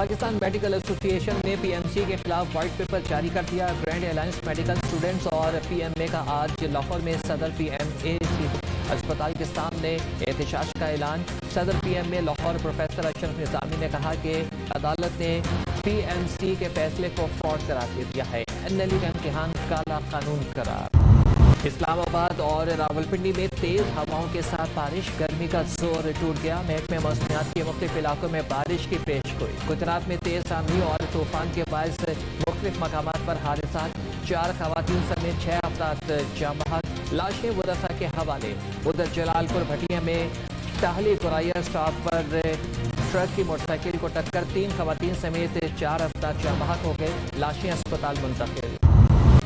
Pakistan medical association ने PMC के खिलाफ व्हाइट पेपर जारी कर दिया। ग्रैंड अलायंस मेडिकल स्टूडेंट्स और पीएमए का आज लाहौर में सदर पीएमए अस्पताल के सामने एहतजाज का ऐलान। सदर पीएमए लाहौर प्रोफेसर अशरफ निज़ामी ने कहा कि अदालत ने पीएमसी के फैसले को फ्रॉड करार दे दिया है। एनएलई का इम्तिहान काला कानून करार। इस्लामाबाद और रावलपिंडी में तेज हवाओं के साथ बारिश, गर्मी का जोर टूट गया। महकमे मौसमियात के मुख्तलिफ इलाकों में बारिश की पेश गोई। गुजरात में तेज आंधी और तूफान के बायस मुख्तलिफ मकामात पर हादसात, 4 खवातीन समेत 6 अफराद जमात, लाशें वरसा के हवाले। उधर जलालपुर भटिया में टाहली कुराया स्टॉप पर ट्रक की मोटरसाइकिल को टक्कर, 3 खवातीन समेत 4 अफराद जमात हो गए, लाशें अस्पताल मुंतकिल।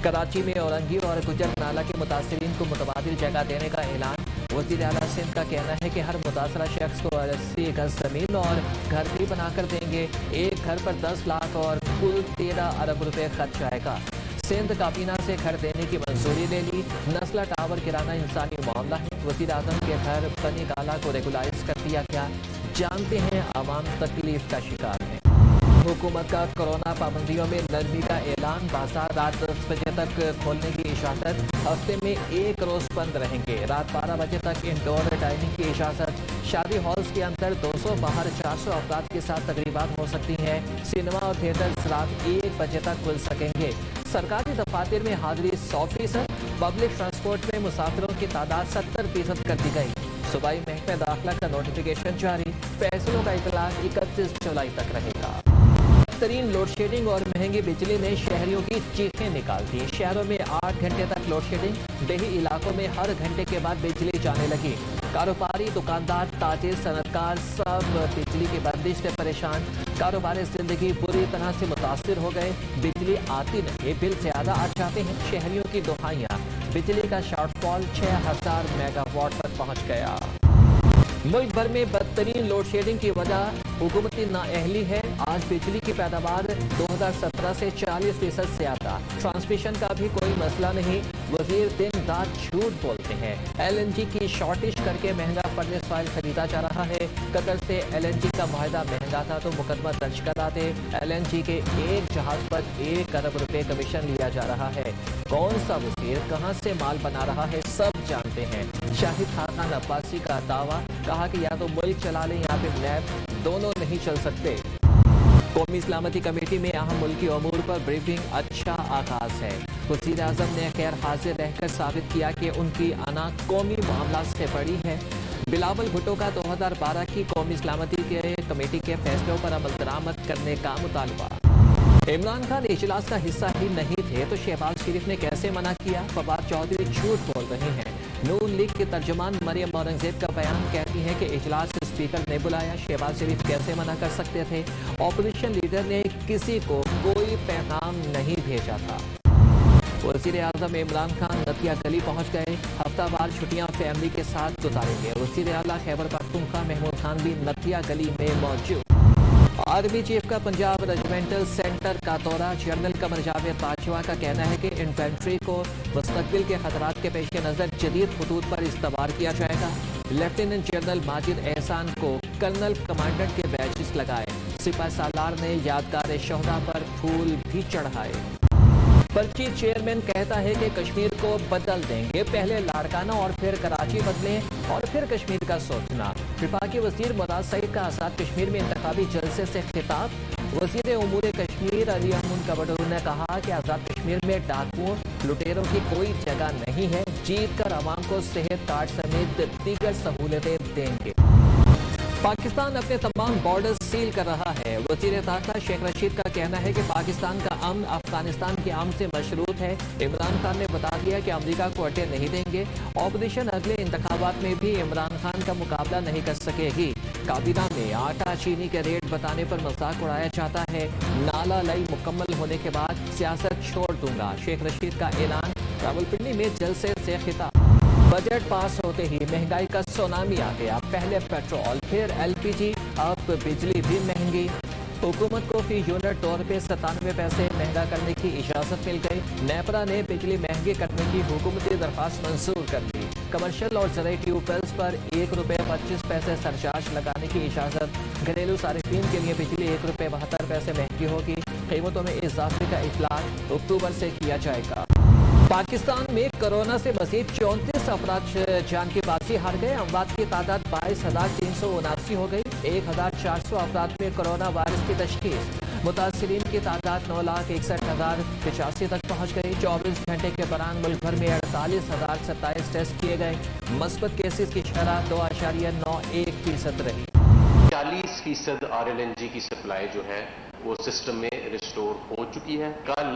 कराची में औरंगी और गुजर नाला के मुतासरीन को मुतबादिल जगह देने का ऐलान। वज़ीर आला सिंध का कहना है कि हर मुतासरा शख्स को 80 गज जमीन और घर भी बनाकर देंगे। एक घर पर 10 लाख और कुल 13 अरब रुपए खर्च आएगा। सिंध काबीना से घर देने की मंजूरी ले ली। नस्ला टावर गिराना इंसानी मामला है। वज़ीर आज़म के घर बनी गाला को रेगुलाइज कर दिया गया। जानते हैं आवाम तकलीफ का शिकार है। हुकूमत का कोरोना पाबंदियों में नरमी का ऐलान। बाजार रात 10 बजे तक खोलने की इजाज़त। हफ्ते में 1 रोज बंद रहेंगे। रात 12 बजे तक इंडोर डाइनिंग की इजाज़त। शादी हॉल्स के अंदर 200, बाहर 400 अफराद के साथ तकरीबात हो सकती हैं। सिनेमा और थिएटर्स रात 1 बजे तक खुल सकेंगे। सरकारी दफातर में हाजिरी 100%। पब्लिक ट्रांसपोर्ट में मुसाफिरों की तादाद 70% कर दी गई। सूबाई महकमे दाखिला का नोटिफिकेशन जारी। फैसलों का इतलाक 31 जुलाई तक रहेगा। तरीन लोड शेडिंग और महंगी बिजली ने शहरियों की चीखें निकाल दी। शहरों में 8 घंटे तक लोड शेडिंग, देही इलाकों में हर घंटे के बाद बिजली जाने लगी। कारोबारी, दुकानदार, ताजिर, सनतकार सब बिजली की बंदिश से परेशान। कारोबारी जिंदगी बुरी तरह से मुतासिर हो गए। बिजली आती नहीं, बिल ज्यादा आ जाते हैं। शहरियों की दुहाइयां। बिजली का शॉर्टफॉल 6000 मेगावाट तक पहुंच गया। मुल्क भर में बदतरीन लोड शेडिंग की वजह हुकूमती नाअहली है। आज बिजली की पैदावार 2017 से 40% ज्यादा। ट्रांसमिशन का भी कोई मसला नहीं। वजीर दिन रात झूठ बोलते हैं। LNG की शॉर्टेज करके महंगा फर्नेस ऑयल खरीदा जा रहा है। कतर से LNG का मुआहदा महंगा था तो मुकदमा दर्ज कराते। LNG के एक जहाज पर 1 अरब रुपए कमीशन लिया जा रहा है। कौन सा वजीर कहां से माल बना रहा है सब जानते हैं। शाहिद खान अब्बासी का दावा, कहा कि या तो मुल्क चला लें या फिर नैब, दोनों नहीं चल सकते। कौमी सलामती कमेटी में अहम मुल्की अमूर पर ब्रीफिंग, अच्छा आगाज है। वज़ीर आज़म ने खैर हाजिर रहकर साबित किया कि उनकी आना कौमी मामला से बड़ी है। बिलावल भुट्टो का 2012 की कौमी सलामती के कमेटी के फैसलों पर अमल दरामद करने का मुतालबा। इमरान खान इजलास का हिस्सा ही नहीं थे तो शहबाज शरीफ ने कैसे मना किया? फवाद चौधरी झूठ बोल रहे हैं। नून लीग के तर्जुमान मरियम औरंगजेब का बयान कहती है कि इजलास स्पीकर ने बुलाया, शहबाज शरीफ कैसे मना कर सकते थे? ऑपोजिशन लीडर ने किसी को कोई पैगाम नहीं भेजा था। वज़ीर आज़म इमरान खान नतिया गली पहुंच गए। हफ्तावार छुट्टियां फैमिली के साथ गुजारेंगे। वज़ीर आला खैबर पख्तूनख्वा महमूद खान भी नतिया गली में मौजूद। आर्मी चीफ का पंजाब रेजिमेंटल सेंटर का दौरा। जनरल कमर जावेद बाजवा का कहना है कि इन्फेंट्री को मुस्तकबिल के खतरात के पेश नज़र जदीद हुदूद पर इस्तबार किया जाएगा। लेफ्टिनेंट जनरल माजिद एहसान को कर्नल कमांडेंट के बैजेस लगाए। सिपा सालार ने यादगार शोहदा पर फूल भी चढ़ाए। पर्ची चेयरमैन कहता है कि कश्मीर को बदल देंगे, पहले लाड़काना और फिर कराची बदलें और फिर कश्मीर का सोचना। विफाकी वजीर मुराद सईद का आज़ाद कश्मीर में इंतखाबी जलसे से खिताब। वजीर उमूर कश्मीर अली अमन कबडूर ने कहा कि आज़ाद कश्मीर में डाकुओं लुटेरों की कोई जगह नहीं है। जीत कर आवाम को सेहत कार्ड समेत दीगर सहूलतें देंगे। पाकिस्तान अपने तमाम बॉर्डर सील कर रहा है। वज़ीर दाखिला शेख रशीद का कहना है कि पाकिस्तान का अमन अफगानिस्तान के अमन से मशरूत है। इमरान खान ने बता दिया कि अमेरिका को अड्डे नहीं देंगे। ऑपोजिशन अगले इंतखाबात में भी इमरान खान का मुकाबला नहीं कर सकेगी। काबीना में आटा चीनी के रेट बताने पर मजाक उड़ाया जाता है। नाला लई मुकम्मल होने के बाद सियासत छोड़ दूंगा, शेख रशीद का ऐलान। रावलपिंडी में जलसे से खिताब। बजट पास होते ही महंगाई का सुनामी आ गया। पहले पेट्रोल, फिर LPG, अब बिजली भी महंगी। हुकूमत को फी यूनिट तौर पे 97 पैसे महंगा करने की इजाजत मिल गई। नेपरा ने बिजली महंगी करने की हुकूमती दरख्वास्त मंजूर कर ली। کمرشل اور زرعی ٹیوب ویلز پر ₹1.25 سرچارج لگانے کی اجازت۔ گھریلو صارفین کے لیے بجلی ₹1.72 مہنگی ہوگی۔ قیمتوں میں اضافے کا اطلاق اکتوبر سے کیا جائے گا۔ پاکستان میں کرونا سے مزید 34 افراد جان کی بازی ہار گئے۔ اموات کی تعداد 22,379 ہو گئی۔ 1,400 افراد میں کرونا وائرس کی تشخیص۔ متاثرین کی تعداد 9,61,085 تک پہنچ گئی۔ 24 گھنٹے کے دوران ملک بھر میں 48,027 ٹیسٹ کیے گئے۔ مثبت کیسز کی شرح 2.91% رہی۔ 40% RLNG کی سپلائی جو ہے وہ سسٹم میں ریسٹور ہو چکی ہے۔ کل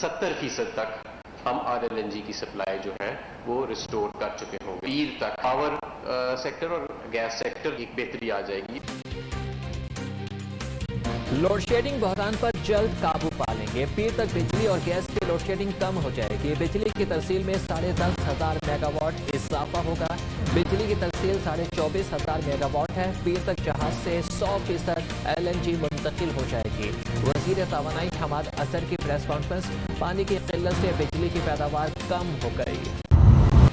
70% تک ہم RLNG کی سپلائی جو ہے وہ ریسٹور کر چکے ہوں گے۔ پیر تک پاور سیکٹر اور گیس سیکٹر ایک بہتری آ جائے گی۔ لوڈ شیڈنگ بحران پر جلد قابو پا لیں گے۔ پیر تک بجلی اور گیس کی لوڈ شیڈنگ کم ہو جائے گی۔ بجلی کی ترسیل میں 10,500 میگا واٹ اضافہ ہوگا۔ بجلی کی ترسیل 24,500 میگا واٹ ہے۔ پیر تک جہاز سے 100% LNG منتقل ہو جائے گی۔ وزیر توانائی حماد اظہر کی پریس کانفرنس۔ پانی کی قلت سے بجلی کی پیداوار کم ہو گئی۔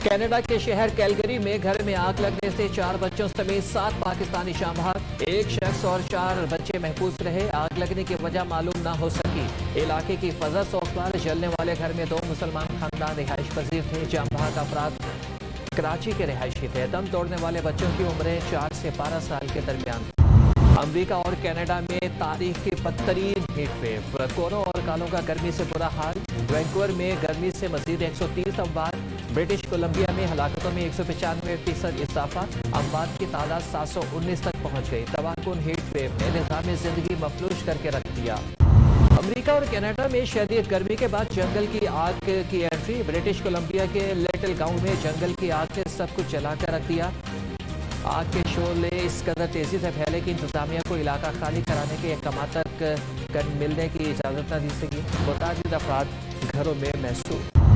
کینیڈا کے شہر کیلگری میں گھر میں آگ لگنے سے 4 بچوں سمیت 7 پاکستانی جاں بحق۔ 1 شخص اور 4 بچے محفوظ رہے۔ آگ لگنے کی وجہ معلوم نہ ہو سکی۔ علاقے کی فضا سوگوار۔ جلنے والے گھر میں 2 مسلمان خاندان رہائش پذیر تھے۔ جاں بحق افراد کراچی کے رہائشی تھے۔ دم توڑنے والے بچوں کی عمریں 4 سے 12 سال کے درمیان۔ امریکہ اور کینیڈا میں تاریخ کی بدترین ہیٹ ویو۔ کوروں اور کالوں کا گرمی سے برا حال۔ وینکوور میں گرمی سے مزید 130 اموات۔ برٹش کولمبیا میں ہلاکتوں میں 195% اضافہ۔ اموات کی تعداد 719 تک پہنچ گئی۔ تباہ کن ہیٹ ویو نے نظام زندگی مفلوج کر کے رکھ دیا۔ امریکہ اور کینیڈا میں شدید گرمی کے بعد جنگل کی آگ کی انٹری۔ برٹش کولمبیا کے لٹل گاؤں میں جنگل کی آگ نے سب کچھ جلا کر رکھ دیا۔ آگ کے شعلے اس قدر تیزی سے پھیلے کہ انتظامیہ کو علاقہ خالی کرانے کے احکامات تک ملنے کی اجازت نہ دی سکی۔ متعدد افراد گھروں میں محصور۔